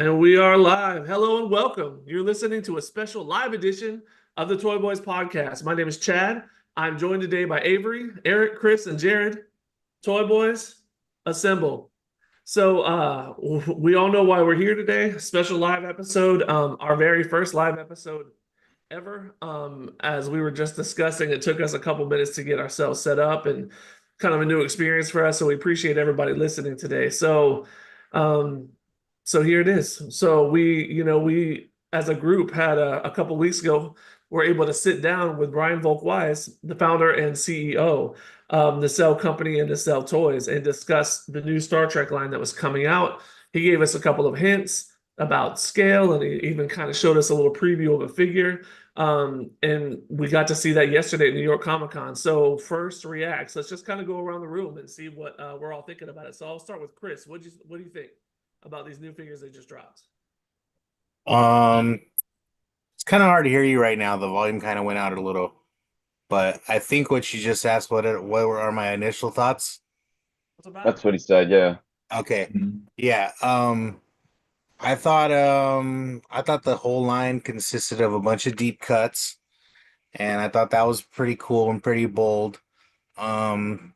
And we are live. Hello and welcome. You're listening to a special live edition of the ToyBoyz podcast. My name is Chad. I'm joined today by Avery, Eric, Chris, and Jared. ToyBoyz, assemble. We all know why we're here today. Special live episode, our very first live episode ever. As we were just discussing, it took us a couple minutes to get ourselves set up and kind of a new experience for us. So we appreciate everybody listening today. Um, so here it is. So we as a group had a couple weeks ago were able to sit down with Brian Volk-Wise, the founder and CEO of Nacelle Company and Nacelle Toys, and discuss the new Star Trek line that was coming out. He gave us a couple of hints about scale, and he even kind of showed us a little preview of a figure. And we got to see that yesterday at New York Comic Con. So first reacts, let's just kind of go around the room and see what we're all thinking about it. So I'll start with Chris. What do you think about these new figures they just dropped? Um, it's kind of hard to hear you right now. The volume kind of went out a little, but I think what you just asked, what are my initial thoughts? What's about it? That's what he said, yeah. Okay. Mhm. Yeah. I thought the whole line consisted of a bunch of deep cuts, and I thought that was pretty cool and pretty bold. Um,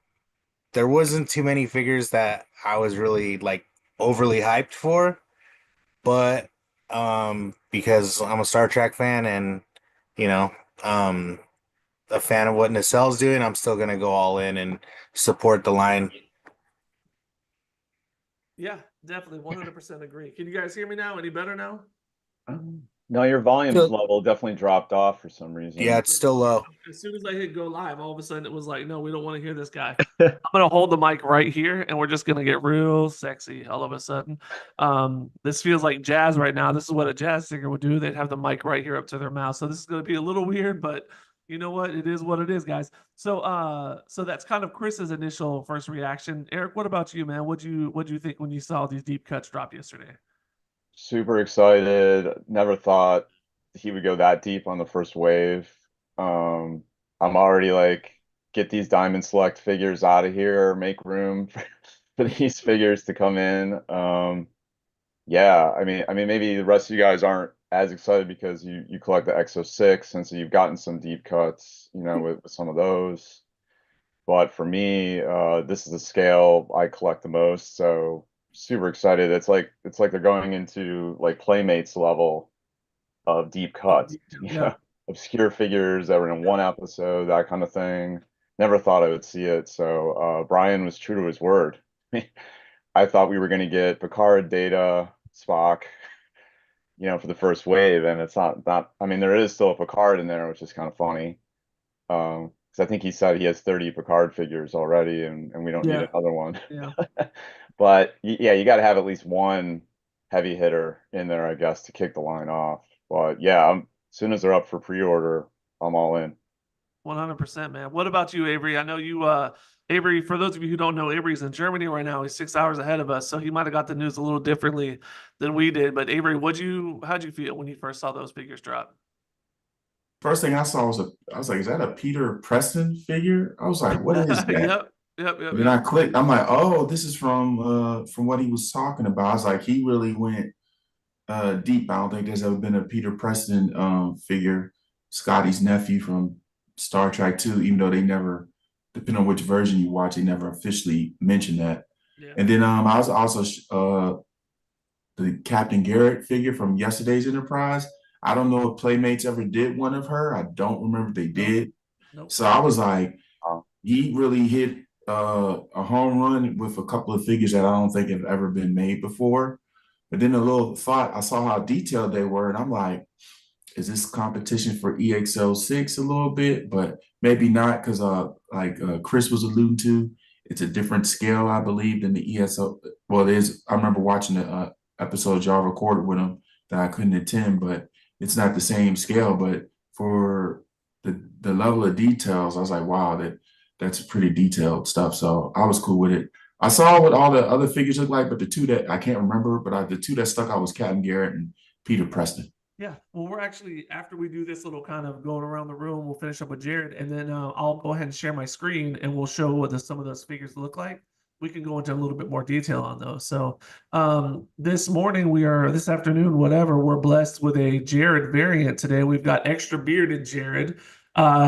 there wasn't too many figures that I was really like overly hyped for, but because I'm a Star Trek fan and you know, um a fan of what Nacelle's doing, I'm still gonna go all in and support the line. Yeah, definitely 100% agree. Can you guys hear me now? Any better now? No, your volume So, level definitely dropped off for some yeah, reason. it's still low. As soon as I hit go live, all of a sudden it was like, no, we don't want to hear this guy. I'm gonna hold the mic right here, and we're just gonna get real sexy all of a sudden. This feels like jazz right now. This is what a jazz singer would do. They'd have the mic right here up to their mouth. So this is gonna be a little weird, but you know what? It is what it is, guys. So that's kind of Chris's initial first reaction. Eric, what about you, man? What'd you think when you saw these deep cuts drop yesterday? Super excited. Never thought he would go that deep on the first wave. Um, I'm already like, get these Diamond Select figures out of here, make room for these figures to come in. Yeah, I mean, maybe the rest of you guys aren't as excited because you collect the X06, and so you've gotten some deep cuts, with some of those. But for me, this is the scale I collect the most, so super excited. It's like they're going into like Playmates level of deep cuts, Yeah. obscure figures that were in one episode, that kind of thing. Never thought I would see it. So Brian was true to his word. I thought we were going to get Picard, Data, Spock, for the first wave, and it's not. I mean, there is still a Picard in there, which is kind of funny. Because I think he said he has 30 Picard figures already, and we don't need Yeah. another one. Yeah. But yeah, you got to have at least one heavy hitter in there, I guess, to kick the line off. But yeah, as soon as they're up for pre-order, I'm all in. 100%, man. What about you, Avery? I know Avery, for those of you who don't know, Avery's in Germany right now. He's 6 hours ahead of us, so he might have got the news a little differently than we did. But Avery, how'd you feel when you first saw those figures drop? First thing I saw I was like, is that a Peter Preston figure? I was like, what is that? Yep, yep, yep, And then I yep. clicked, I'm like, oh, this is from what he was talking about. I was like, he really went deep. I don't think there's ever been a Peter Preston figure, Scotty's nephew from Star Trek 2, even though they never, depending on which version you watch, they never officially mentioned that. Yeah. And then I was also the Captain Garrett figure from yesterday's Enterprise. I don't know if Playmates ever did one of her. I don't remember if they Nope. did. Nope. So I was like, Uh, he really hit a home run with a couple of figures that I don't think have ever been made before. But then a little thought, I saw how detailed they were, and I'm like, is this competition for EXL6 a little bit? But maybe not, because Chris was alluding to, it's a different scale, I believe, than the ESO. Well, it is. I remember watching the episode y'all recorded with him that I couldn't attend, but it's not the same scale. But for the level of details, I was like, wow, that's pretty detailed stuff. So I was cool with it. I saw what all the other figures look like, but the two that I can't remember, but the two that stuck out was Captain Garrett and Peter Preston. Yeah. Well, we're actually, after we do this little kind of going around the room, we'll finish up with Jared, and then I'll go ahead and share my screen, and we'll show what some of those figures look like. we can go into a little bit more detail on those. So this afternoon, whatever, we're blessed with a Jared variant today. We've got extra bearded Jared.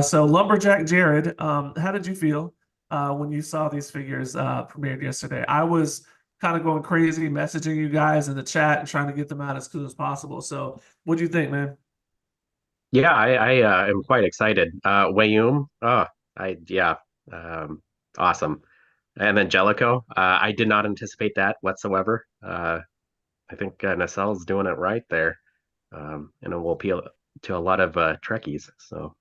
So Lumberjack Jared, how did you feel when you saw these figures premiered yesterday? I was kind of going crazy, messaging you guys in the chat and trying to get them out as soon as possible. So what do you think, man? Yeah, I am quite excited. Wayum, yeah, um, awesome. And then Jellico, I did not anticipate that whatsoever. I think Nacelle's doing it right there, and it will appeal to a lot of Trekkies. So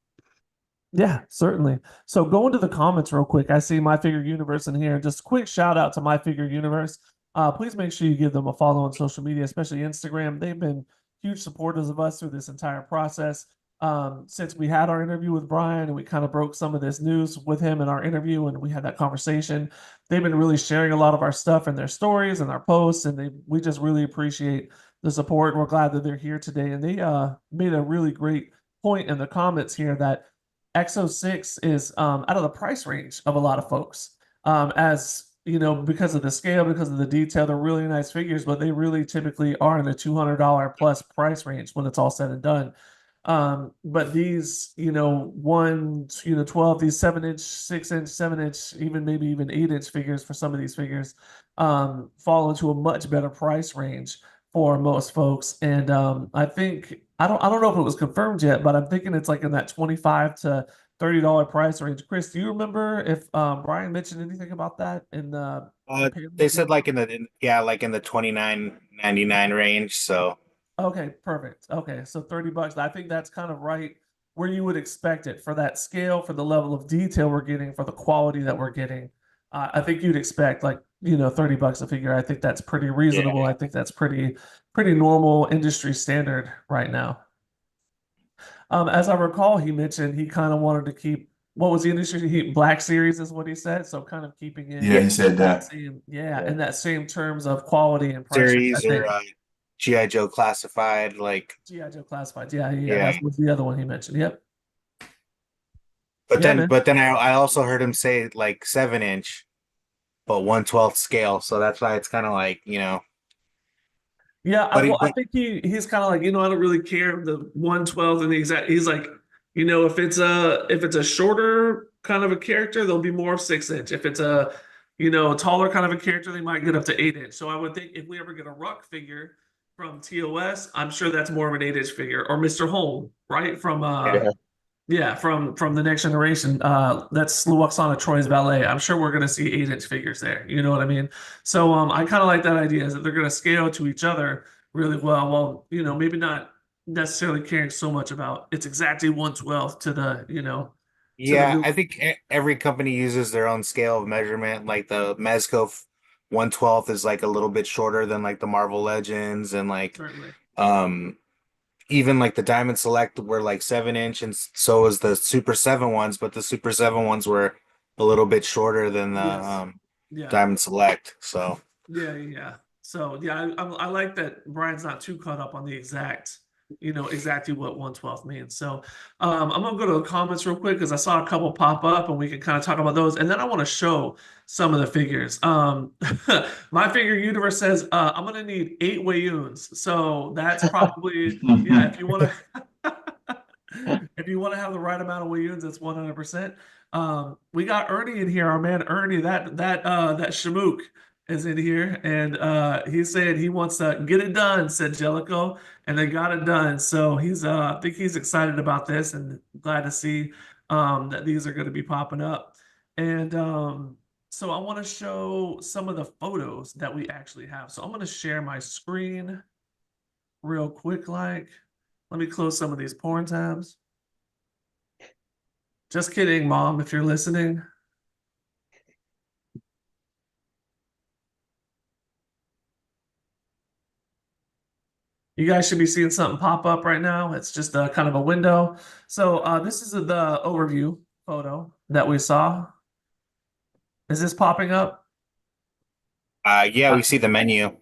Yeah, certainly. So go into the comments real quick. I see My Figure Universe in here. Just a quick shout out to My Figure Universe. Please make sure you give them a follow on social media, especially Instagram. They've been huge supporters of us through this entire process. Since we had our interview with Brian and we kind of broke some of this news with him in our interview and we had that conversation, they've been really sharing a lot of our stuff in their stories and our posts, and we just really appreciate the support. We're glad that they're here today, and they made a really great point in the comments here that X06 is out of the price range of a lot of folks. As you know, because of the scale, because of the detail, they're really nice figures, but they really typically are in the $200 plus price range when it's all said and done. But these, 12, these 7-inch, 6-inch, 7-inch, maybe even 8-inch figures for some of these figures fall into a much better price range for most folks. And I think I don't know if it was confirmed yet, but I'm thinking it's like in that $25 to $30 price range. Chris, do you remember if Brian mentioned anything about that in the They said like in the 29.99 range. So Okay, perfect. Okay, so $30. I think that's kind of right where you would expect it for that scale, for the level of detail we're getting, for the quality that we're getting. I think you'd expect like, $30 a figure. I think that's pretty reasonable. Yeah. I think that's pretty normal industry standard right now. As I recall, he mentioned he kind of wanted to keep what was the industry? Black Series is what he said. So kind of keeping in Yeah, he said that. same, in that same terms of quality and price. Series or G.I. Joe Classified, like G.I. Joe Classified. Yeah, Yeah. that was the other one he mentioned. Yep. But Yeah, then man. but then I also heard him say like 7-inch, but 1/12 scale. So that's why it's kind of like, Yeah, But I think he's kind of like, I don't really care the 1/12 and the exact. He's like, if it's a shorter kind of a character, there'll be more of 6-inch. If it's a, taller kind of a character, they might get up to 8-inch. So I would think if we ever get a Ruck figure from TOS, I'm sure that's more of an 8-inch figure, or Mr. Home, right? From Yeah. Yeah, from the next generation. That's Luoxana Troy's ballet. I'm sure we're gonna see 8-inch figures there. You know what I mean? So I kind of like that idea is that they're gonna scale to each other really well. Well, maybe not necessarily caring so much about it's exactly 1/12 to the, to the Yeah, new I think every company uses their own scale of measurement. Like the Mezco 1/12 is like a little bit shorter than like the Marvel Legends, and like certainly. even like the Diamond Select were like 7-inch, and so was the Super 7 ones, but the Super 7 ones were a little bit shorter than the Yes. Yeah. Diamond Select. So Yeah. So yeah, I like that Brian's not too caught up on the exactly what 1/12 means. So I'm gonna go to the comments real quick because I saw a couple pop up and we can kind of talk about those. And then I want to show some of the figures. My Figure Universe says I'm gonna need 8 Wayuns. So that's probably if you want to if you want to have the right amount of Wayuns, that's 100%. We got Ernie in here, our man Ernie, that Shamook is in here, and he said he wants to get it done, said Jellico, and they got it done. So I think he's excited about this and glad to see that these are going to be popping up. And so I want to show some of the photos that we actually have. So I'm going to share my screen real quick. Let me close some of these porn tabs. Just kidding, Mom, if you're listening. You guys should be seeing something pop up right now. It's just a kind of a window. So this is the overview photo that we saw. Is this popping up? we see the menu.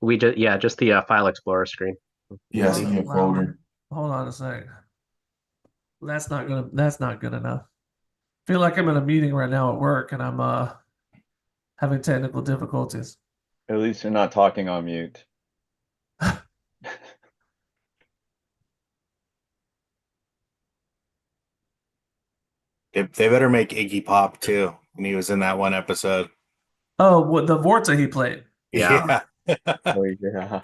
we just the File Explorer screen. Yeah, see your folder. Hold on a second. That's not good enough. Feel like I'm in a meeting right now at work and I'm having technical difficulties. At least you're not talking on mute. They better make Iggy Pop too when he was in that one episode. Oh, what the Vorta he played. Yeah. Oh yeah.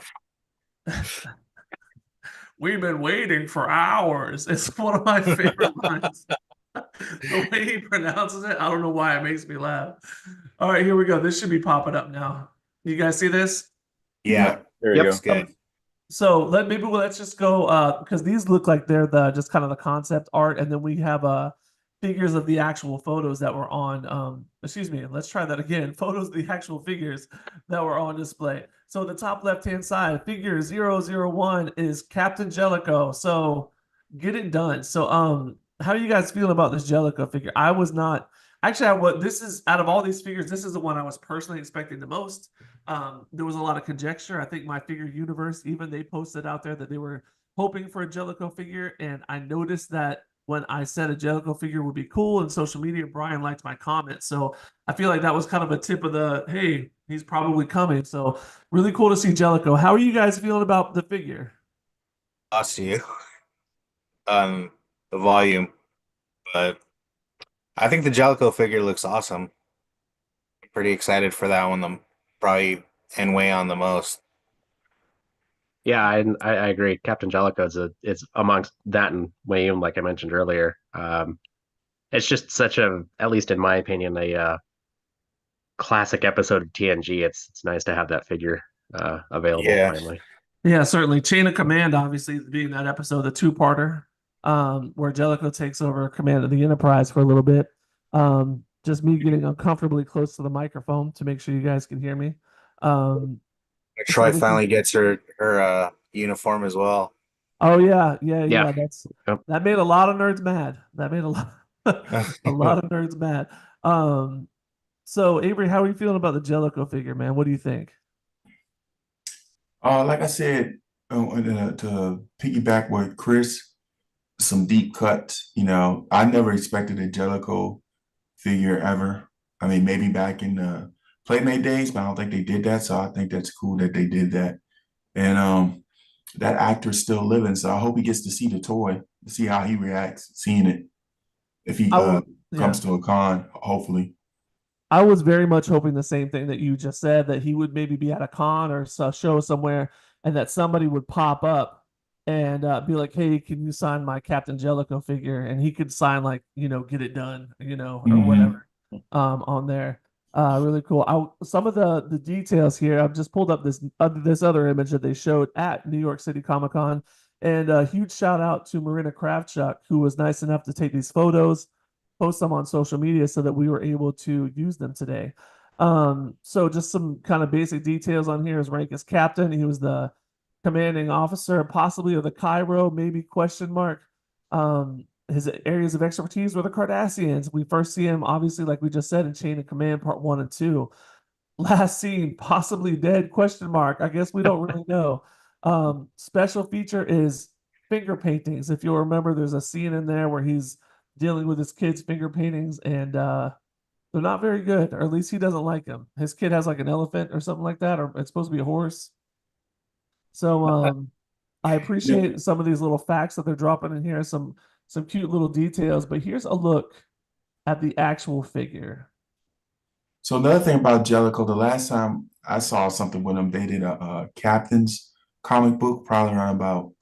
We've been waiting for hours. It's one of my favorite lines. The way he pronounces it, I don't know why it makes me laugh. All right, here we go. This should be popping up now. You guys see this? Yeah, There you Yep. go. it's good. So let's just go because these look like they're the just kind of the concept art, and then we have figures of the actual photos that were on excuse me, let's try that again. Photos of the actual figures that were on display. So the top left-hand side, figure 001 is Captain Jellicoe. So get it done. So how are you guys feeling about this Jellicoe figure? I was not actually this is out of all these figures, this is the one I was personally expecting the most. There was a lot of conjecture. I think my figure universe, even they posted out there that they were hoping for a Jellicoe figure, and I noticed that when I said a Jellicoe figure would be cool in social media, Brian liked my comment. So I feel like that was kind of a tip of the, hey, he's probably coming. So really cool to see Jellicoe. How are you guys feeling about the figure? Lost you on the volume, but I think the Jellicoe figure looks awesome. Pretty excited for that one. Probably and weigh on the most. Yeah, I agree. Captain Jellicoe is amongst that and Wayum, like I mentioned earlier. It's just such at least in my opinion, a classic episode of TNG. It's nice to have that figure available Yeah. finally. Yeah, certainly. Chain of Command, obviously, being that episode, the two-parter, where Jellicoe takes over command of the Enterprise for a little bit. Just me getting uncomfortably close to the microphone to make sure you guys can hear me. Troy finally gets her uniform as well. Oh yeah. Yeah. Yep. That made a lot of nerds mad. That made a lot a lot of nerds mad. So Avery, how are you feeling about the Jellicoe figure, man? What do you think? Like I said, to piggyback with Chris, some deep cuts. I never expected a Jellicoe figure ever. I mean, maybe back in the Playmate days, but I don't think they did that. So I think that's cool that they did that. And that actor's still living, so I hope he gets to see the toy, to see how he reacts seeing it if he comes to a con, hopefully. I was very much hoping the same thing that you just said, that he would maybe be at a con or a show somewhere, and that somebody would pop up and be like, "Hey, can you sign my Captain Jellicoe figure?" And he could sign like, "Get it done," or whatever on there. Really cool. Some of the details here. I've just pulled up this other image that they showed at New York City Comic Con, and a huge shout out to Marina Kravchuk, who was nice enough to take these photos, post them on social media so that we were able to use them today. So just some kind of basic details on here. His rank as captain. He was the commanding officer, possibly of the Cairo, maybe question mark. His areas of expertise were the Cardassians. We first see him, obviously, like we just said, in Chain of Command Part 1 and 2. Last seen, possibly dead, question mark. I guess we don't really know. Special feature is finger paintings. If you'll remember, there's a scene in there where he's dealing with his kids' finger paintings, and they're not very good, or at least he doesn't like them. His kid has like an elephant or something like that, or it's supposed to be a horse. So I appreciate some of these little facts that they're dropping in here, some cute little details, but here's a look at the actual figure. So another thing about Jellicoe, the last time I saw something with him, they did a Captain's comic book, probably around about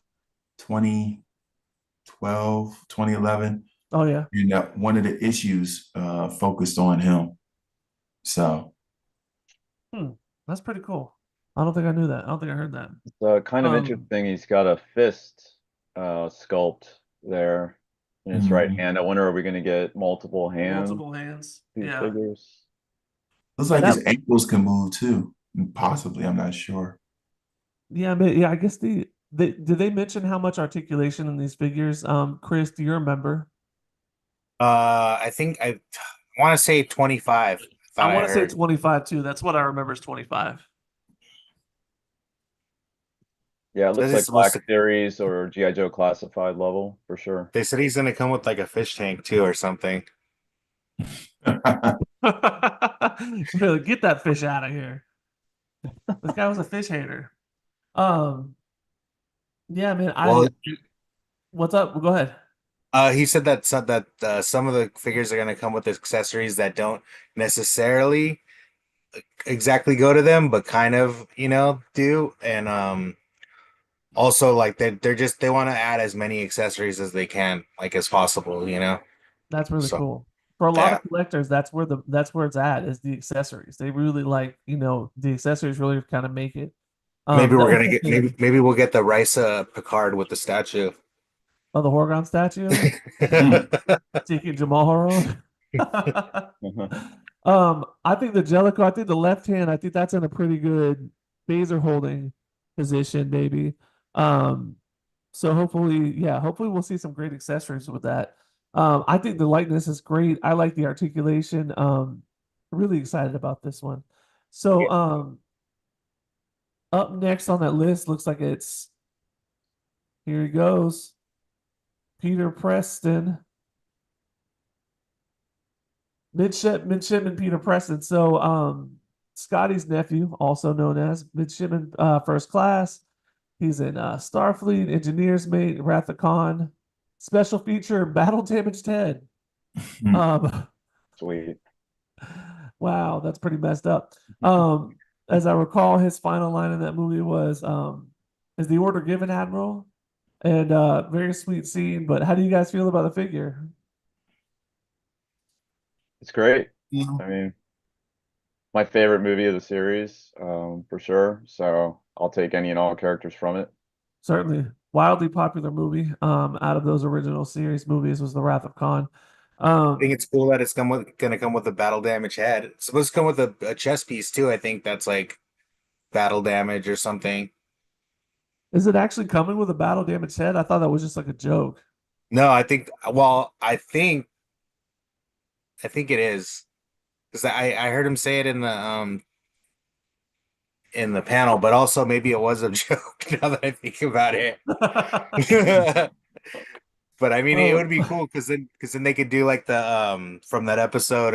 2012, 2011. Oh yeah. And one of the issues focused on him. So that's pretty cool. I don't think I knew that. I don't think I heard that. It's kind of interesting. He's got a fist sculpt there in his right hand. I wonder, are we going to get multiple hands? Multiple hands. These Yeah. figures. Looks like his ankles can move too. Possibly, I'm not sure. Yeah, but I guess did they mention how much articulation in these figures? Chris, do you remember? I think I want to say 25. I want to say 25 too. That's what I remember is 25. Yeah, it looks like Black Series or G.I. Joe Classified level for sure. They said he's gonna come with like a fish tank too or something. Really, get that fish out of here. This guy was a fish hater. Um, yeah, man. Well, What's up? Go ahead. he said that some of the figures are gonna come with accessories that don't necessarily exactly go to them, but kind of, do. And also like they want to add as many accessories as they can, like as possible. That's really So cool. For a lot yeah, of collectors, that's where it's at, is the accessories. They really like, the accessories really kind of make it. maybe The we're gonna only get thing, maybe we'll get the Risa Picard with the statue. the Horgon statue, Hmm. Tiki Jamaharo. I think the Jellicoe, I think the left hand, I think that's in a pretty good phaser holding position, maybe. Um, so hopefully we'll see some great accessories with that. I think the likeness is great. I like the articulation. Really excited about this one. So, up next on that list looks like it's here he goes. Peter Preston. Midshipman Peter Preston. So, Scotty's nephew, also known as Midshipman First Class. He's in Starfleet, Engineer's Mate, Wrath of Khan, special feature, Battle Damaged Head. Um, Sweet. wow, that's pretty messed up. As I recall, his final line in that movie was, "Is the order given, Admiral?" And very sweet scene. But how do you guys feel about the figure? It's great. Yeah. I mean, my favorite movie of the series, for sure. So I'll take any and all characters from it. Certainly, wildly popular movie. Out of those original series movies was The Wrath of Khan. I think it's cool that it's gonna come with a battle damage head. It's supposed to come with a chest piece too. I think that's like battle damage or something. Is it actually coming with a battle damage head? I thought that was just like a joke. No, I think. Well, I think it is because I heard him say it in the panel, but also maybe it was a joke now that I think about it. But I mean, it would Oh, be cool because then they could do like the from that episode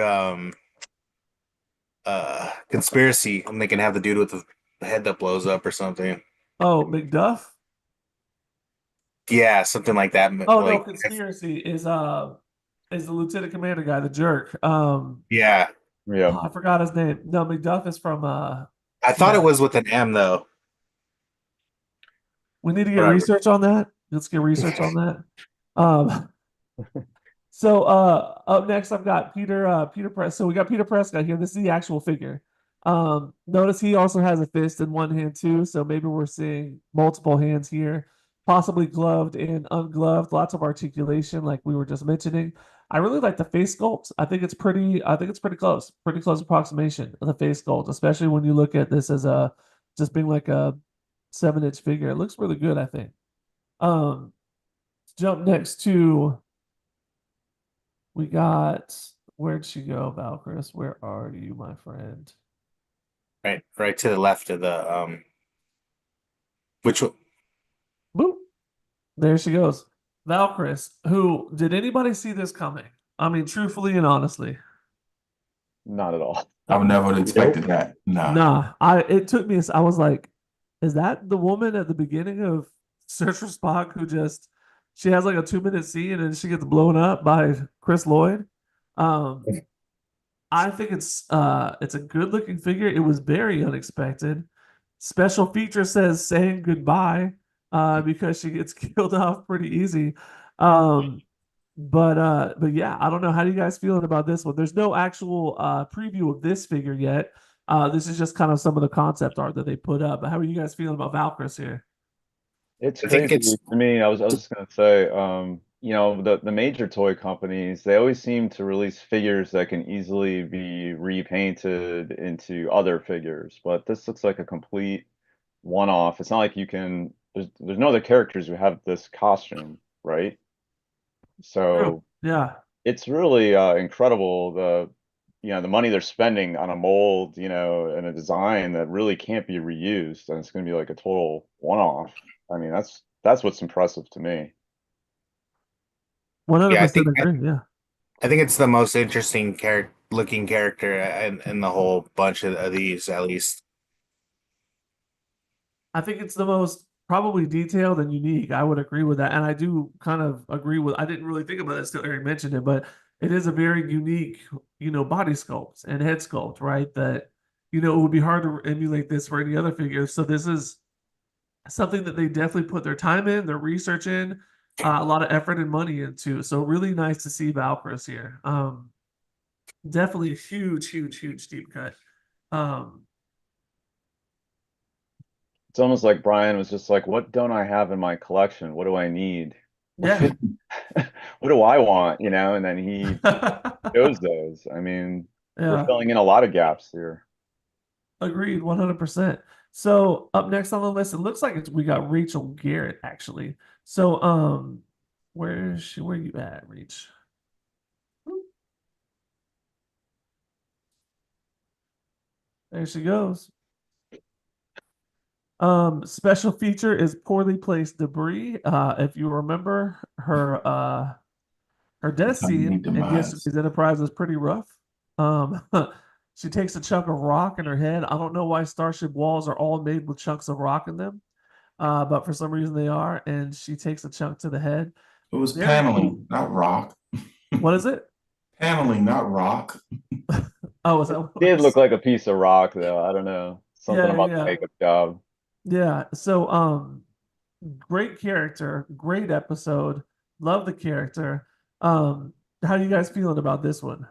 conspiracy, and they can have the dude with the head that blows up or something. oh, McDuff. Yeah, something like that. Oh no, Like conspiracy is the lieutenant commander guy, the jerk. yeah, Yeah. I forgot his name. No, McDuff is from I thought it yeah. was with an M though. We need to get Whatever. research on that. Let's get research on that. Um, so up next I've got Peter Press. So we got Peter Prescott here. This is the actual figure. Notice he also has a fist in one hand too, so maybe we're seeing multiple hands here, possibly gloved and ungloved, lots of articulation like we were just mentioning. I really like the face sculpt. I think it's pretty close. Pretty close approximation of the face sculpt, especially when you look at this as a just being like a 7-inch figure. It looks really good, I think. Um, jump next to we got where'd she go, Valkyris? Where are you, my friend? Right to the left of the which one? Boop. There she goes. Valkyris, who did anybody see this coming? I mean, truthfully and honestly. Not at all. I would never have expected that. Nah. Nah, it took me I was like, is that the woman at the beginning of Search for Spock who just she has like a 2-minute scene and she gets blown up by Chris Lloyd? Um, I think it's a good looking figure. It was very unexpected. Special feature says saying goodbye because she gets killed off pretty easy. Um, but yeah, I don't know. How do you guys feeling about this one? There's no actual preview of this figure yet. This is just kind of some of the concept art that they put up. But how are you guys feeling about Valkyris here? It's I think crazy it's to me. I was just gonna say, the major toy companies, they always seem to release figures that can easily be repainted into other figures, but this looks like a complete one-off. It's not like there's no other characters who have this costume, right? True. So Yeah. it's really incredible the money they're spending on a mold, and a design that really can't be reused, and it's going to be like a total one-off. I mean, that's what's impressive to me. yeah. 100% agree. Yeah. I think it's the most interesting looking character in the whole bunch of these, at least. I think it's the most probably detailed and unique. I would agree with that. And I do kind of agree with, I didn't really think about it till Eric mentioned it, but it is a very unique, body sculpt and head sculpt, right? That, it would be hard to emulate this for any other figure. So this is something that they definitely put their time in, their research in, a lot of effort and money into. So really nice to see Valkyries here. Definitely a huge, huge, huge deep cut. Um, It's almost like Brian was just like, what don't I have in my collection? What do I need? yeah. What do I want? And then he shows those. I mean, we're Yeah. filling in a lot of gaps here. Agreed, 100%. So up next on the list, it looks like we got Rachel Garrett actually. So where is she? Where you at, Reach? There she goes. Special feature is poorly placed debris. If you remember her death scene in Demise. yesterday's Enterprise was pretty rough. Um, she takes a chunk of rock in her head. I don't know why starship walls are all made with chunks of rock in them, but for some reason they are. And she takes a chunk to the head. It was Very cool. paneling, not rock. What is it? Paneling, not rock. Oh, is that what It did it look was? like a piece of rock, though. I don't know. Something Yeah, about the yeah, makeup job. yeah. So, great character, great episode. Love the character. How you guys feeling about this one?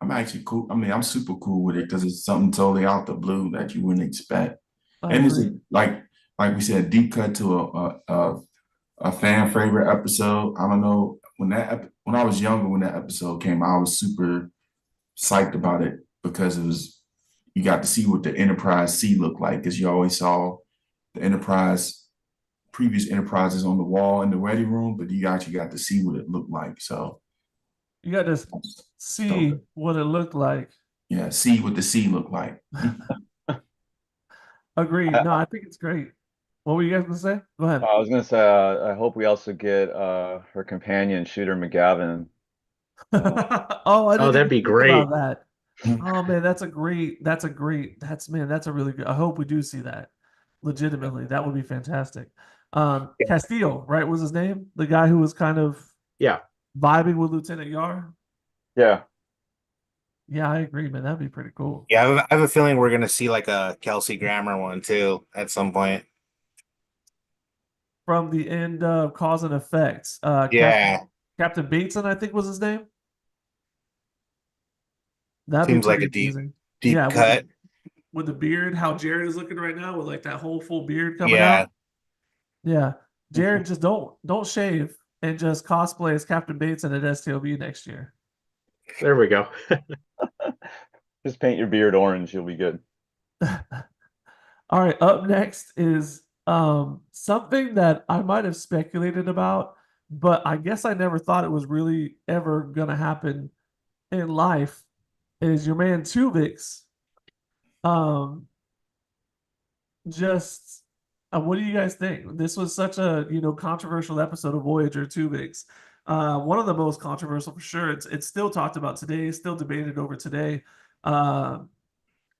I'm actually cool. I mean, I'm super cool with it because it's something totally out the blue that you wouldn't expect. I And it's agree. like we said, deep cut to a fan favorite episode. I don't know when I was younger when that episode came, I was super psyched about it because you got to see what the Enterprise C looked like because you always saw the previous Enterprises on the wall in the ready room, but you actually got to see what it looked like. So You got to see stoked. what it looked like. Yeah, see what the C looked like. Agreed. No, I think it's great. What were you guys gonna say? Go ahead. I was gonna say, I hope we also get her companion, Shooter McGavin. Oh, I Oh, didn't that'd even be think about great. that. Oh man, that's a really good. I hope we do see that. Legitimately, that would be fantastic. Castile, right, was his name? The guy who was kind of Yeah. vibing with Lieutenant Yar. Yeah, Yeah, I agree, man. That'd be pretty cool. Yeah, I have a feeling we're gonna see like a Kelsey Grammer one too at some point. From the end of Cause and Effect, Yeah, Captain Bateson, I think was his name. That'd be seems like pretty a amazing. deep Yeah, cut. with the beard, how Jared is looking right now, with like that whole full beard coming Yeah, out. Yeah, Jared, just don't shave and just cosplay as Captain Bateson at STLB next year. There we go. just paint your beard orange, you'll be good. All right, up next is something that I might have speculated about, but I guess I never thought it was really ever gonna happen in life. Is your man Tuvix? Um, just what do you guys think? This was such a controversial episode of Voyager Tuvix. One of the most controversial for sure. It's still talked about today, still debated over today. Uh,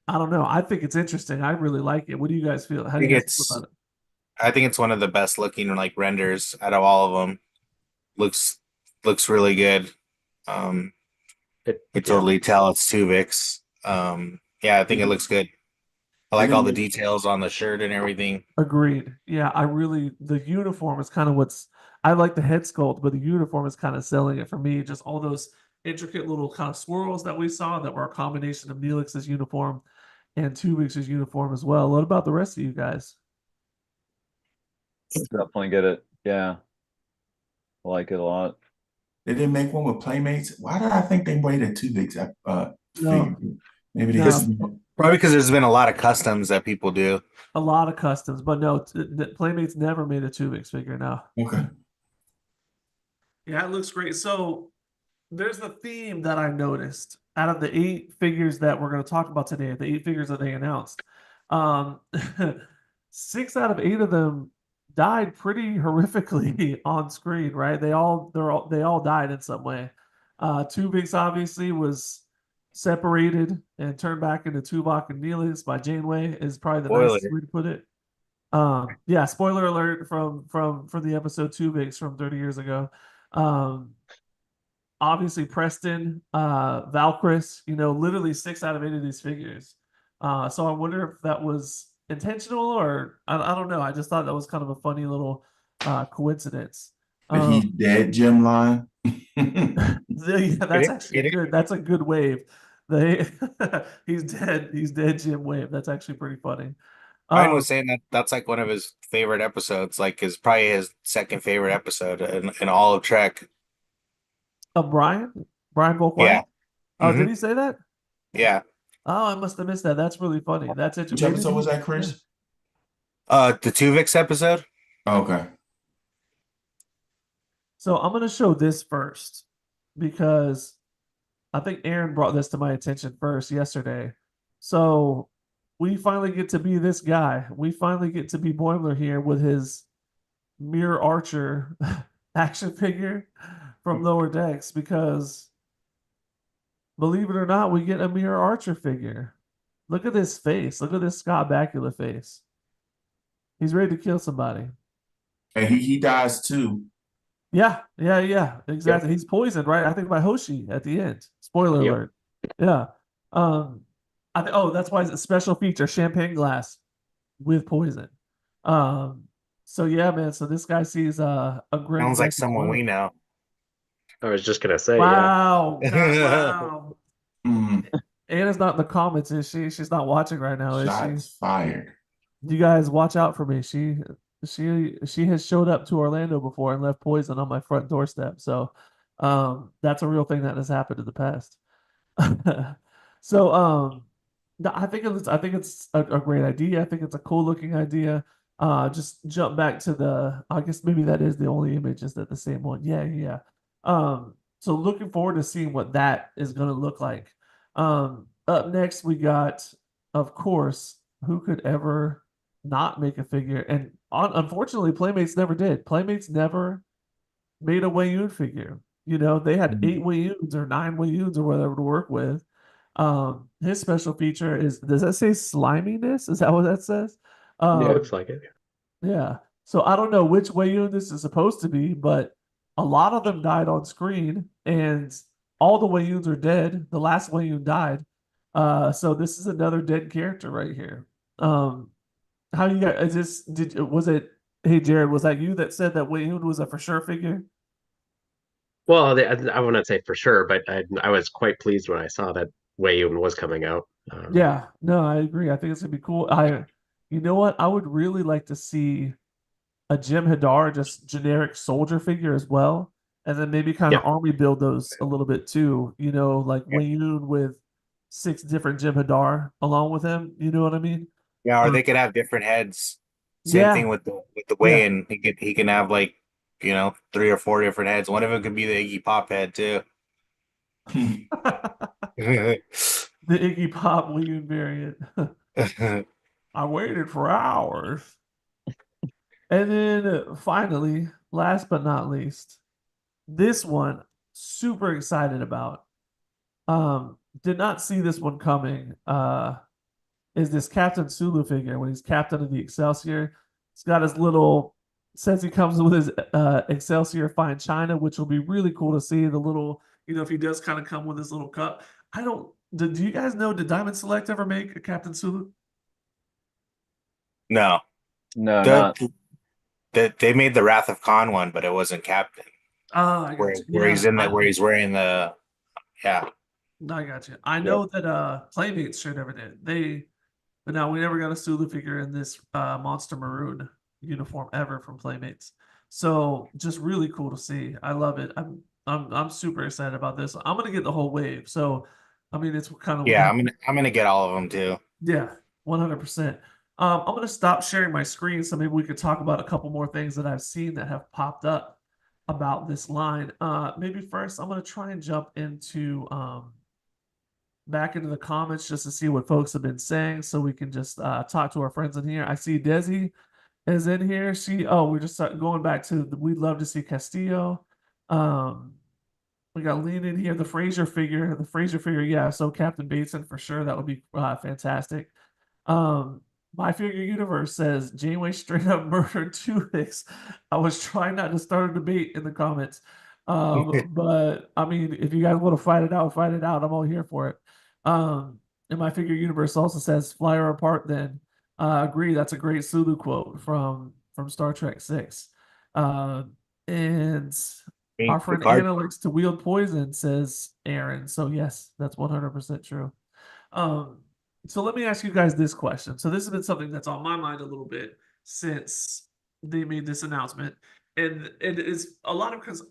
I don't know. I think it's interesting. I really like it. What do you guys feel? How I do you think guys feel it's about it? I think it's one of the best looking like renders out of all of them. Looks really good. Um, you Yeah. totally tell it's Tuvix. Yeah, I think it looks good. I They like all didn't the make details on the shirt and everything. Agreed. Yeah, the uniform is kind of I like the head sculpt, but the uniform is kind of selling it for me. Just all those intricate little kind of swirls that we saw that were a combination of Neelix's uniform and Tuvix's uniform as well. What about the rest of you guys? Definitely get it. Yeah, I like it a lot. they didn't make one with Playmates. Why did I think they waited 2 weeks figure? No, Maybe they Because no, just probably because there's been a lot of customs that people do. a lot of customs, but no, Playmates never made a Tuvix figure. No. okay. Yeah, it looks great. So there's a theme that I noticed out of the 8 figures that we're going to talk about today, the 8 figures that they announced. Um, 6 out of 8 of them died pretty horrifically on screen, right? They all died in some way. Tuvix obviously was separated and turned back into Tuvok and Neelix by Janeway is probably the Spoiler. nicest way to put it. Yeah, spoiler alert from the episode Tuvix from 30 years ago. Obviously Preston, Valkyris, literally 6 out of 8 of these figures. So I wonder if that was intentional or I don't know. I just thought that was kind of a funny little coincidence. The he's dead Jim line. That's actually good. That's a good wave. They he's dead. He's dead. Jim wave. That's actually pretty funny. Ryan was saying that that's like one of his favorite episodes, like is probably his second favorite episode in all of Trek. Brian Volkwine? Yeah. Oh, did he say that? Yeah. Oh, I must have missed that. That's really funny. That's it. Which episode was that, Chris? The Tuvix episode. Okay. So I'm going to show this first because I think Aaron brought this to my attention first yesterday. So we finally get to be this guy. We finally get to be Boimler here with his Mirror Archer action figure from Lower Decks because believe it or not, we get a Mirror Archer figure. Look at this face. Look at this Scott Bakula face. He's ready to kill somebody. And he dies too. Yeah, exactly. Yep. He's poisoned, right? I think by Hoshi at the end. Spoiler alert. Yeah. That's why it's a special feature, champagne glass with poison. So yeah, man. So this guy sees a great. Sounds like someone we know. I was just gonna say, wow. Wow. Anna's not in the comments, is she? She's not watching right now, Shots is she? fired. You guys watch out for me. She has showed up to Orlando before and left poison on my front doorstep. So that's a real thing that has happened in the past. So I think it's a great idea. I think it's a cool looking idea. Just jump back to I guess maybe that is the only image, is that the same one? Yeah. So looking forward to seeing what that is going to look like. Up next we got, of course, who could ever not make a figure? And unfortunately, Playmates never did. Playmates never made a Weyoun figure. They had 8 Weyouns or 9 Weyouns or whatever to work with. His special feature is, does that say sliminess? Is that what that says? Yeah, looks like it. Yeah. So I don't know which Weyoun this is supposed to be, but a lot of them died on screen, and all the Weyouns are dead. The last Weyoun died. So this is another dead character right here. How you got? Hey Jared, was that you that said that Weyoun was a for sure figure? Well, I wouldn't say for sure, but I was quite pleased when I saw that Weyoun was coming out. Yeah, no, I agree. I think it's gonna be cool. You know what? I would really like to see a Jim Hadar, just generic soldier figure as well, and then maybe kind of army build those a little bit too. Like Weyoun with 6 different Jim Hadar along with him. You know what I mean? Yeah, or they could have different heads. Same thing with the weigh-in. He can have like 3 or 4 different heads. One of them could be the Iggy Pop head too. The Iggy Pop Weyoun variant. I waited for hours. And then finally, last but not least, this one, super excited about. Did not see this one coming. Is this Captain Sulu figure when he's captain of the Excelsior. He's got his little, says he comes with his Excelsior Fine China, which will be really cool to see. The little, if he does kind of come with his little cup. Do you guys know, did Diamond Select ever make a Captain Sulu? No. They made the Wrath of Khan one, but it wasn't Captain. Oh, I got you. Where he's in that, where he's wearing the, yeah. I got you. I know that Playmates sure never did. But now we never got a Sulu figure in this Monster Maroon uniform ever from Playmates. So just really cool to see. I love it. I'm super excited about this. I'm gonna get the whole wave. So I mean, it's kind of I'm gonna get all of them too. Yeah, 100%. I'm gonna stop sharing my screen so maybe we could talk about a couple more things that I've seen that have popped up about this line. Maybe first I'm gonna try and jump into back into the comments just to see what folks have been saying, so we can just talk to our friends in here. I see Desi is in here. We're just going back to we'd love to see Castillo. We got lean in here. The Fraser figure. The Fraser figure. Yeah. So Captain Bateson for sure. That would be fantastic. Um, My Figure Universe says Janeway straight up murdered Tulix. I was trying not to start a debate in the comments. But I mean, if you guys want to fight it out, fight it out. I'm all here for it. And My Figure Universe also says fly her apart then. Agree, that's a great Sulu quote from Star Trek 6. And our friend Picard. Anna likes to wield poison, says Aaron. So yes, that's 100% true. Um, so let me ask you guys this question. So this has been something that's on my mind a little bit since they made this announcement. And it is a lot of, because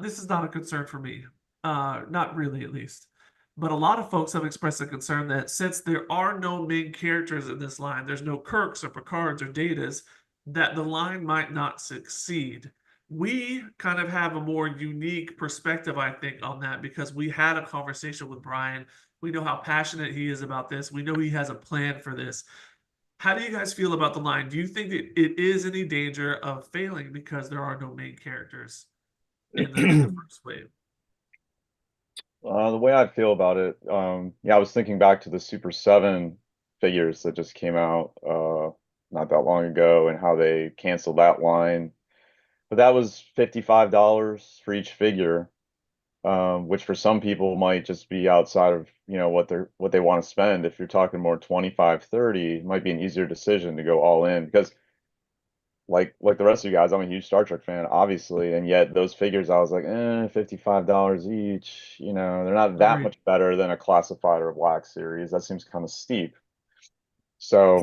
this is not a concern for me. Not really at least. But a lot of folks have expressed a concern that since there are no main characters in this line, there's no Kirks or Picards or Datas, that the line might not succeed. We kind of have a more unique perspective, I think, on that because we had a conversation with Brian. We know how passionate he is about this. We know he has a plan for this. How do you guys feel about the line? Do you think that it is any danger of failing because there are no main characters in the first wave? The way I feel about it, yeah, I was thinking back to the Super 7 figures that just came out not that long ago and how they canceled that line. But that was $55 for each figure, which for some people might just be outside of, what they want to spend. If you're talking more 25, 30, it might be an easier decision to go all in because like the rest of you guys, I'm a huge Star Trek fan, obviously, and yet those figures I was like, $55 each, they're not that Agreed. much better than a classified or black series. That seems kind of steep. So,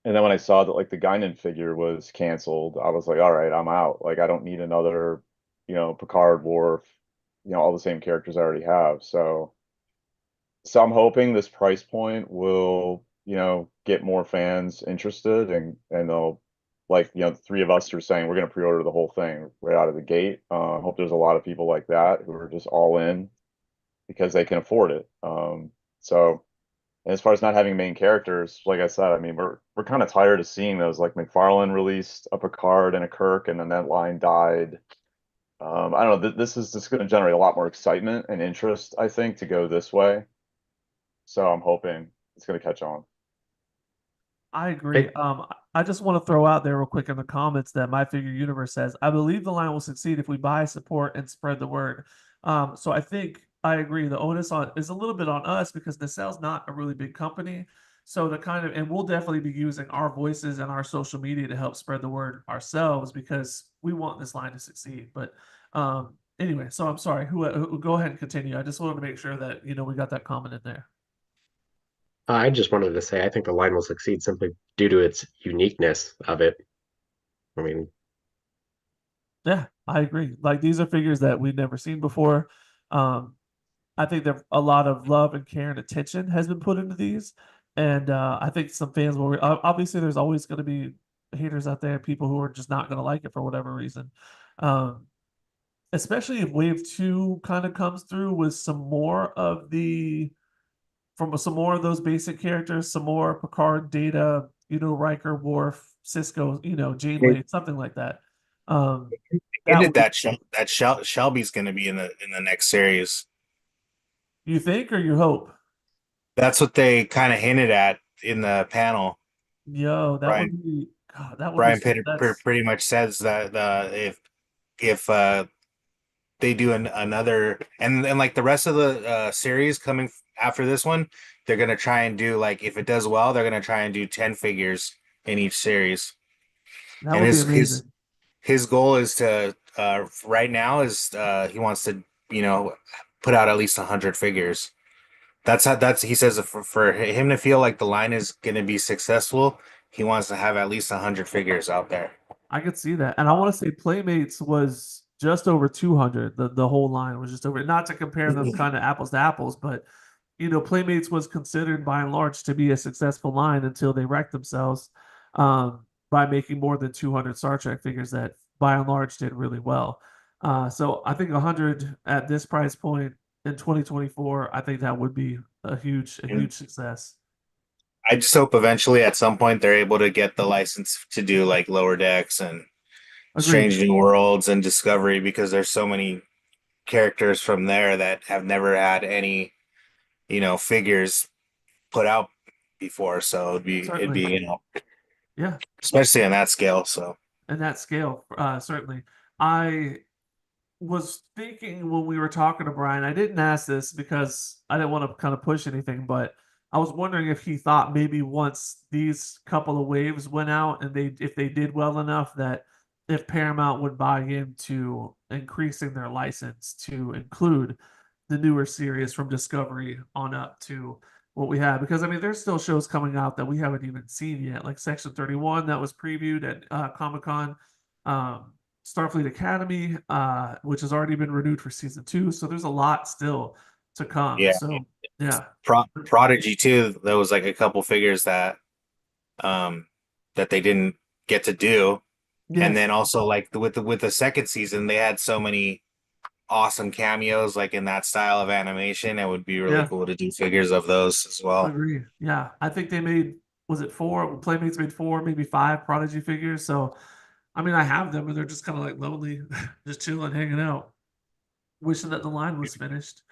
and then when I saw that like the Guinan figure was canceled, I was like, all right, I'm out. Like I don't need another, Picard, Worf, all the same characters I already have. So I'm hoping this price point will, get more fans interested and they'll like, the three of us are saying we're going to pre-order the whole thing right out of the gate. I hope there's a lot of people like that who are just all in because they can afford it. So and as far as not having main characters, like I said, I mean, we're kind of tired of seeing those. Like McFarlane released a Picard and a Kirk, and then that line died. I don't know. This is just going to generate a lot more excitement and interest, I think, to go this way. So I'm hoping it's going to catch on. I agree. I just want to throw out there real quick in the comments that My Figure Universe says, I believe the line will succeed if we buy, support, and spread the word. So I think I agree. The onus is a little bit on us because Nacelle's not a really big company. So and we'll definitely be using our voices and our social media to help spread the word ourselves because we want this line to succeed. But anyway, so I'm sorry. Who go ahead and continue. I just wanted to make sure that we got that comment in there. I just wanted to say I think the line will succeed simply due to its uniqueness of it. I mean, Yeah, I agree. Like these are figures that we've never seen before. Um, I think that a lot of love and care and attention has been put into these, and I think some fans will. Obviously, there's always going to be haters out there, people who are just not going to like it for whatever reason. Um, Especially if Wave 2 kind of comes through with some more of some more of those basic characters, some more Picard, Data, Riker, Worf, Cisco, Janeway, something like that. Hinted that Shelby's going to be in the next series. You think or you hope? That's what they kind of hinted at in the panel. Yo, that Brian would be God, that would Brian be Pitt pretty much says that if they do another and like the rest of the series coming after this one, they're gonna try and do like if it does well, they're gonna try and do 10 figures in each series. that And would be his amazing. his goal is to right now is he wants to put out at least 100 figures. That's he says for him to feel like the line is gonna be successful, he wants to have at least 100 figures out there. I could see that. And I want to say Playmates was just over 200. The whole line was just over. Not to compare them kind of apples to apples, but Playmates was considered by and large to be a successful line until they wrecked themselves by making more than 200 Star Trek figures that by and large did really well. So I think 100 at this price point in 2024, I think that would be a huge success. I just hope eventually at some point they're able to get the license to do like Lower Decks and Agreed. Strange New Worlds and Discovery because there's so many characters from there that have never had any, figures put out before. So it'd be, Certainly. Yeah. especially on that scale. So And that scale, certainly. I was thinking when we were talking to Brian, I didn't ask this because I didn't want to kind of push anything, but I was wondering if he thought maybe once these couple of waves went out and if they did well enough that if Paramount would buy into increasing their license to include the newer series from Discovery on up to what we have. Because I mean, there's still shows coming out that we haven't even seen yet, like Section 31 that was previewed at Comic-Con. Starfleet Academy, which has already been renewed for season 2. So there's a lot still to come. yeah, So yeah, Prodigy too. There was like a couple figures um that they didn't get to do, and yes, then also like with the second season, they had so many awesome cameos like in that style of animation. It would be really yeah, cool to do figures of those as well. agree. Yeah, I think they made was it 4? Playmates made 4, maybe 5 Prodigy figures. So I mean, I have them, and they're just kind of like lonely, just chilling, hanging out, wishing that the line was finished.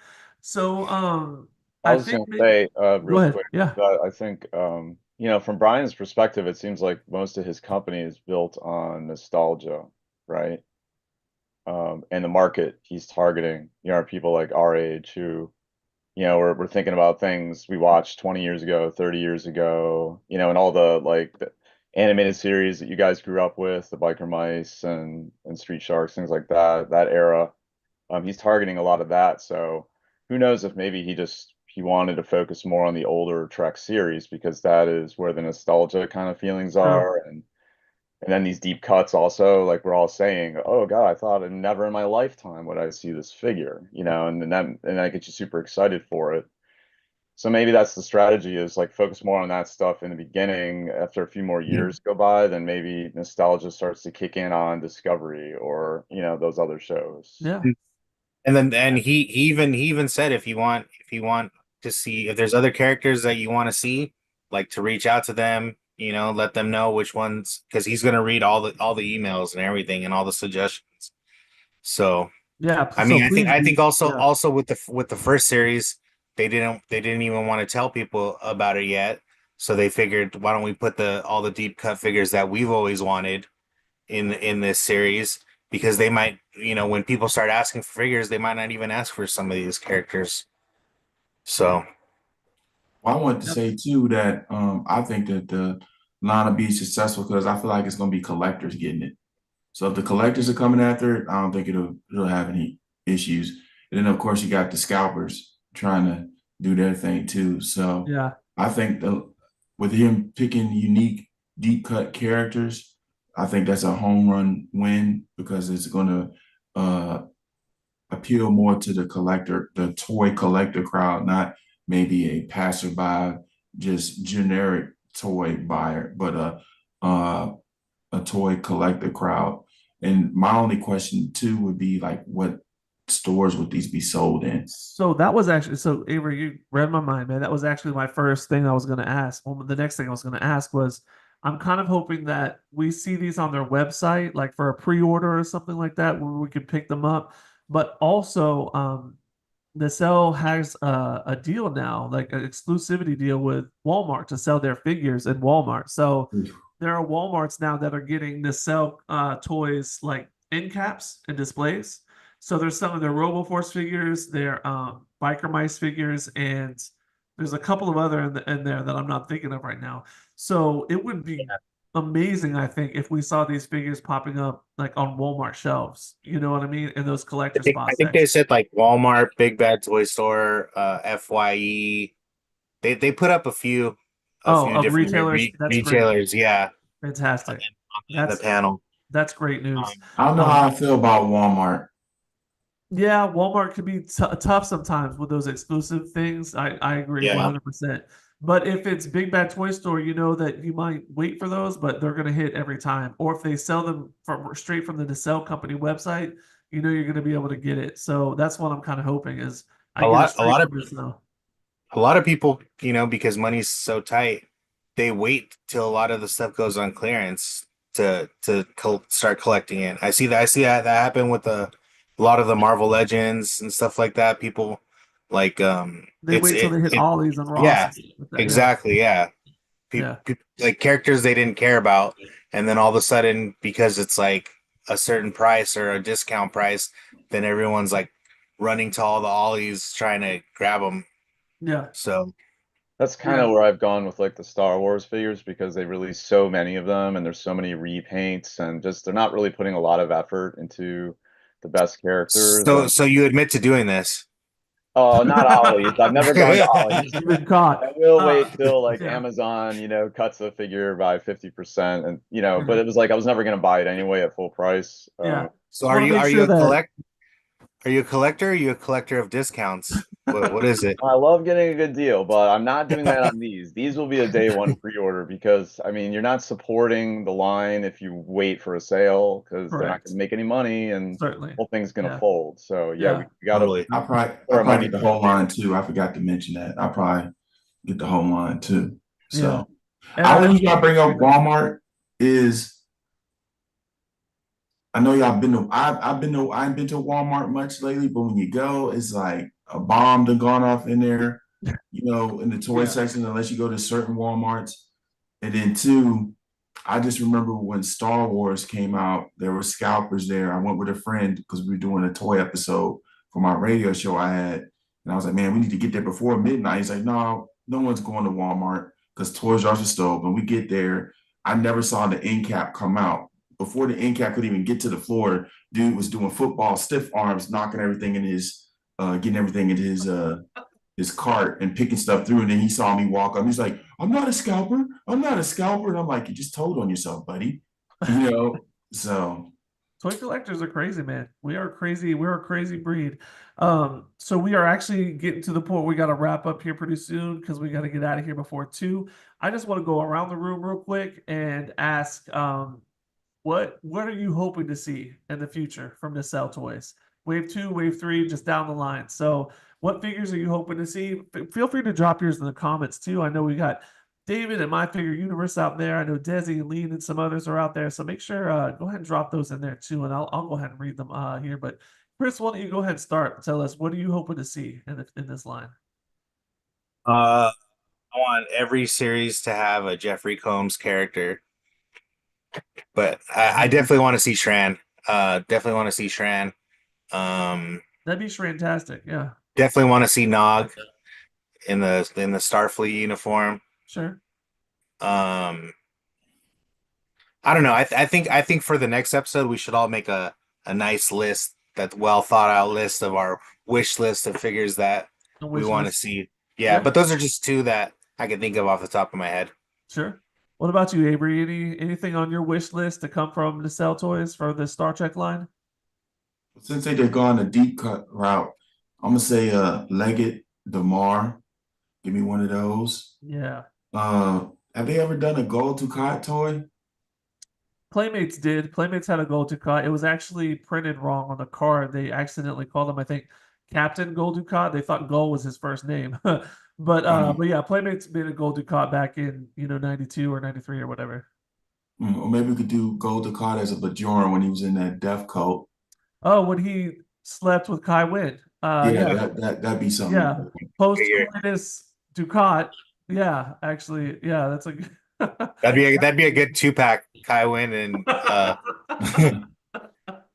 So I I was think gonna maybe say, go real ahead. quick, Yeah, that I think, from Brian's perspective, it seems like most of his company is built on nostalgia, right? And the market he's targeting, are people like our age who, we're thinking about things we watched 20 years ago, 30 years ago, and all the like the animated series that you guys grew up with, the Biker Mice and Street Sharks, things like that, that era. He's targeting a lot of that. So who knows if maybe he wanted to focus more on the older Trek series because that is where the nostalgia kind of feelings true. are. And then these deep cuts also, like we're all saying, oh God, I thought never in my lifetime would I see this figure, and that gets you super excited for it. So maybe that's the strategy is like focus more on that stuff in the beginning. After a few more Yeah. years go by, then maybe nostalgia starts to kick in on Discovery or, those other shows. Yeah, And he even said if you want to see if there's other characters that you want to see, like to reach out to them, let them know which ones because he's gonna read all the emails and everything and all the suggestions. So yeah. I So mean, I think please I do. think also Yeah, also with the first series, they didn't even want to tell people about it yet. So they figured, why don't we put the all the deep cut figures that we've always wanted in this series because they might, when people start asking for figures, they might not even ask for some of these characters. So Well, I want to yep. say too that I think that the line will be successful because I feel like it's going to be collectors getting it. So if the collectors are coming after it, I don't think it'll have any issues. And then of course you got the scalpers trying to do their thing too. So Yeah, I think with him picking unique deep cut characters, I think that's a home run win because it's going to appeal more to the toy collector crowd, not maybe a passerby, just generic toy buyer, but a toy collector crowd. And my only question too would be like, what stores would these be sold in? so that was actually so Avery, you read my mind, man. That was actually my first thing I was going to ask. Well, the next thing I was going to ask was, I'm kind of hoping that we see these on their website, like for a pre-order or something like that, where we can pick them up. But also, Nacelle has a deal now, like an exclusivity deal with Walmart to sell their figures in Walmart. So there are Walmarts now that are getting Nacelle toys like end caps and displays. So there's some of their RoboForce figures, their Biker Mice figures, and there's a couple of other in there that I'm not thinking of right now. So it would be amazing, I think, if we saw these figures popping up like on Walmart shelves. You know what I mean? In those collector I spot think they sections. said like Walmart, Big Bad Toy Store, FYE. They put up a Oh, few of different retailers, that's great. retailers, yeah, Fantastic. on the That's panel. that's great news. I don't know how I feel about Walmart. Yeah, Walmart could be tough sometimes with those exclusive things. I agree Yeah. 100%. But if it's Big Bad Toy Store, you know that you might wait for those, but they're going to hit every time. Or if they sell them from straight from the Nacelle company website, you know you're going to be able to get it. So that's what I'm kind of hoping is I A get it lot a straight lot of from Nacelle. a lot of people, because money's so tight, they wait till a lot of the stuff goes on clearance to start collecting it. I see that happen with a lot of the Marvel Legends and stuff like that. People like They wait till they hit Ollie's and yeah, Ross's. With that. exactly, yeah. Yeah. Like characters they didn't care about, and then all of a sudden, because it's like a certain price or a discount price, then everyone's like running to all the ollies trying to grab them. Yeah. So That's kind of where I've gone with like the Star Wars figures because they release so many of them and there's so many repaints and just they're not really putting a lot of effort into the best characters. so And so you admit to doing this? oh, not Ollie's. I've never gone to Ollie's. You've been caught. I will wait till like Yeah. Amazon, cuts the figure by 50% and Yeah. but it was like I was never gonna buy it anyway at full price. Yeah. So Wanna make sure that- are you a collector? Or are you a collector of discounts? What is it? I love getting a good deal, but I'm not doing that on these. These will be a day one pre-order because I mean you're not supporting the line if you wait for a sale because they're not Correct. gonna make any money and the Certainly. whole thing's gonna Yeah. fold. So yeah, Yeah. we gotta Totally. I probably get the whole line too. I forgot to mention that. I probably get the whole line too. So And I want you to bring up Walmart is I know y'all been to I ain't been to Walmart much lately, but when you go, it's like a bomb done gone off in there, in the toy Yeah. section, unless you go to certain Walmarts. And then two, I just remember when Star Wars came out, there were scalpers there. I went with a friend because we were doing a toy episode for my radio show I had. And I was like, man, we need to get there before midnight. He's like, no, no one's going to Walmart because Toys R Us is still open. We get there. I never saw the end cap come out. Before the end cap could even get to the floor, dude was doing football stiff arms, knocking everything in his, getting everything in his cart and picking stuff through. And then he saw me walk up. He's like, I'm not a scalper. I'm not a scalper. And I'm like, you just told on yourself, buddy. So toy collectors are crazy, man. We are crazy. We're a crazy breed. So we are actually getting to the point we got to wrap up here pretty soon because we got to get out of here before 2. I just want to go around the room real quick and ask, what are you hoping to see in the future from Nacelle Toys? Wave 2, Wave 3, just down the line. So what figures are you hoping to see? Feel free to drop yours in the comments too. I know we got David and My Figure Universe out there. I know Desi and Lean and some others are out there. So make sure, go ahead and drop those in there too. And I'll go ahead and read them here. But Chris, why don't you go ahead and start? Tell us, what are you hoping to see in this line? I want every series to have a Jeffrey Combs character. But I definitely want to see Shran. Definitely want to see Shran. That'd be fantastic. Yeah. Definitely want to see Nog in the Starfleet uniform. Sure. I don't know. I think for the next episode we should all make a nice list, that well thought out list of our wish list of figures that we want to see. Yeah, but those are just 2 that I can think of off the top of my head. Sure. What about you, Avery? Anything on your wish list to come from Nacelle Toys for the Star Trek line? since they've gone a deep cut route, I'm gonna say Leggett Damar. Give me one of those. Yeah. Have they ever done a gold Ducat toy? Playmates did. Playmates had a Gold Ducat. It was actually printed wrong on the card. They accidentally called him, I think, Captain Gold Ducat. They thought Gold was his first name. But yeah, Playmates made a Gold Ducat back in 92 or 93 or whatever. Or maybe we could do gold Ducat as a Bajoran when he was in that death coat. Oh, when he slept with Kai Wynn. Yeah, that'd be something. Yeah. Post-coitus Ducat. Yeah, actually, yeah, that's a good that'd be a good 2-pack, Kai Wynn and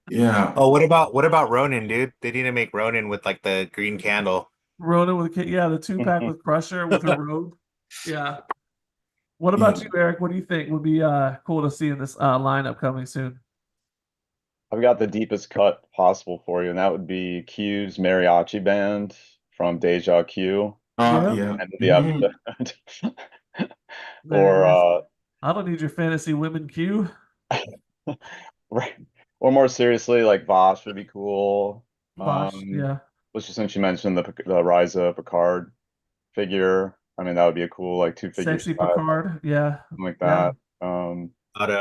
Yeah. Oh, what about Ronin, dude? They need to make Ronin with like the green candle. Ronin with the 2-pack with Crusher with her robe. Yeah. What about you, Eric? What do you think would be cool to see in this lineup coming soon? I've got the deepest cut possible for you, and that would be Q's Mariachi Band from Deja Q. Yeah. End of the episode. Or I don't need your fantasy women Q. right. Or more seriously, like Vosh would be cool. Vosh, yeah. Since you mentioned the Rise of Picard figure, I mean that would be a cool like 2 figure Sexy Picard, yeah. Something like that. But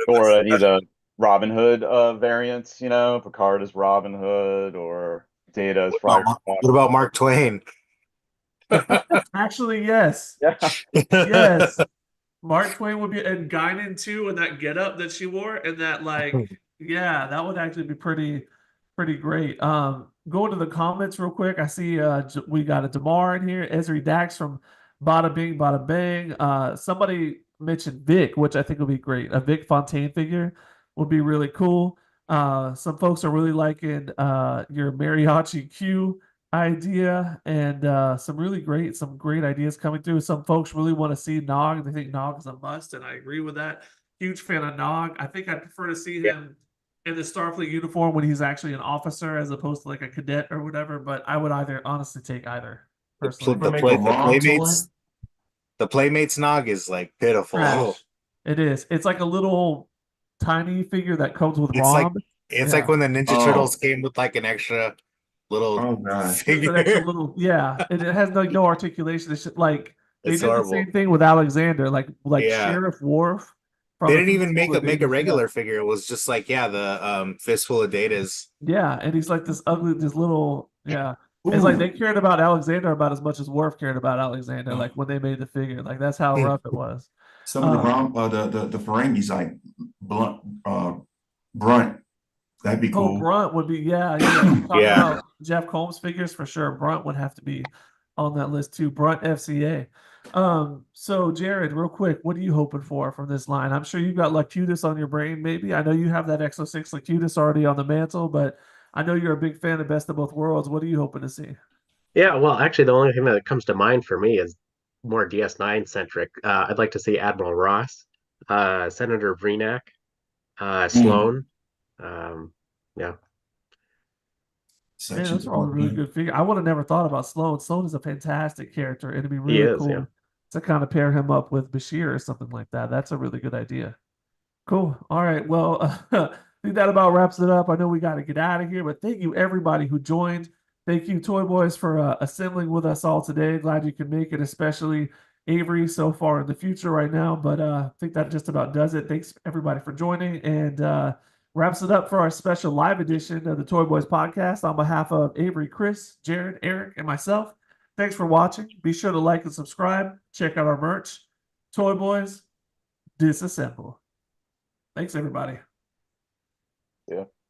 or any of the Robin Hood variants, Picard is Robin Hood or Data is Friar. What about Mark Twain? Actually, yes. Yeah. Yes. Mark Twain would be, and Guinan too, and that getup that she wore, and that like Yeah, that would actually be pretty great. Going to the comments real quick. I see we got a Damar in here, Esri Dax from Bada Bing Bada Bang. Somebody mentioned Vic, which I think would be great. A Vic Fontaine figure would be really cool. Some folks are really liking your Mariachi Q idea, and some great ideas coming through. Some folks really want to see Nog. They think Nog is a must, and I agree with that. Huge fan of Nog. I think I'd prefer to see him in the Starfleet uniform when he's actually an officer as opposed to like a cadet or whatever. But I would either honestly take either personally. Ever make a ROM toy? The Playmates Nog is like pitiful. Trash. It is. It's like a little tiny figure that comes with It's like ROM. it's Yeah. like when the Ninja Turtles came with like an extra little Oh gosh. Just an figure. extra little, yeah. It has like no articulation. It's just, like they It's did the horrible. same thing with Alexander, like Yeah. Sheriff Worf. They from didn't even Fistful of make a Datas. regular figure. It was just like, yeah, the fistful of datas. Yeah, and he's like this ugly, this little, yeah. It's like they Ooh. cared about Alexander about as much as Worf cared about Alexander, like when they made the figure. Like that's how rough it was. Some of the ROM, the Ferengis like Brunt. That'd be Oh, cool. Brunt would be, yeah. Talking Yeah. about Jeff Combs figures for sure. Brunt would have to be on that list too. Brunt FCA. So Jared, real quick, what are you hoping for from this line? I'm sure you've got Lacutus on your brain, maybe. I know you have that Exo 6 Lacutus already on the mantle, but I know you're a big fan of Best of Both Worlds. What are you hoping to see? Yeah, well, actually, the only thing that comes to mind for me is more DS9 centric. I'd like to see Admiral Ross, Senator Vreenak, Sloan. Yeah. Man, Section those are all really 3. good figures. I would have never thought about Sloan. Sloan is a fantastic character. It'd be He really is, yeah. cool to kind of pair him up with Bashir or something like that. That's a really good idea. Cool. All right. Well, I think that about wraps it up. I know we got to get out of here, but thank you everybody who joined. Thank you, Toy Boys, for assembling with us all today. Glad you could make it, especially Avery so far in the future right now. But I think that just about does it. Thanks everybody for joining, and wraps it up for our special live edition of the Toy Boys podcast. On behalf of Avery, Chris, Jared, Eric, and myself, thanks for watching. Be sure to like and subscribe. Check out our merch. Toy Boys, disassemble. Thanks, everybody. Yeah.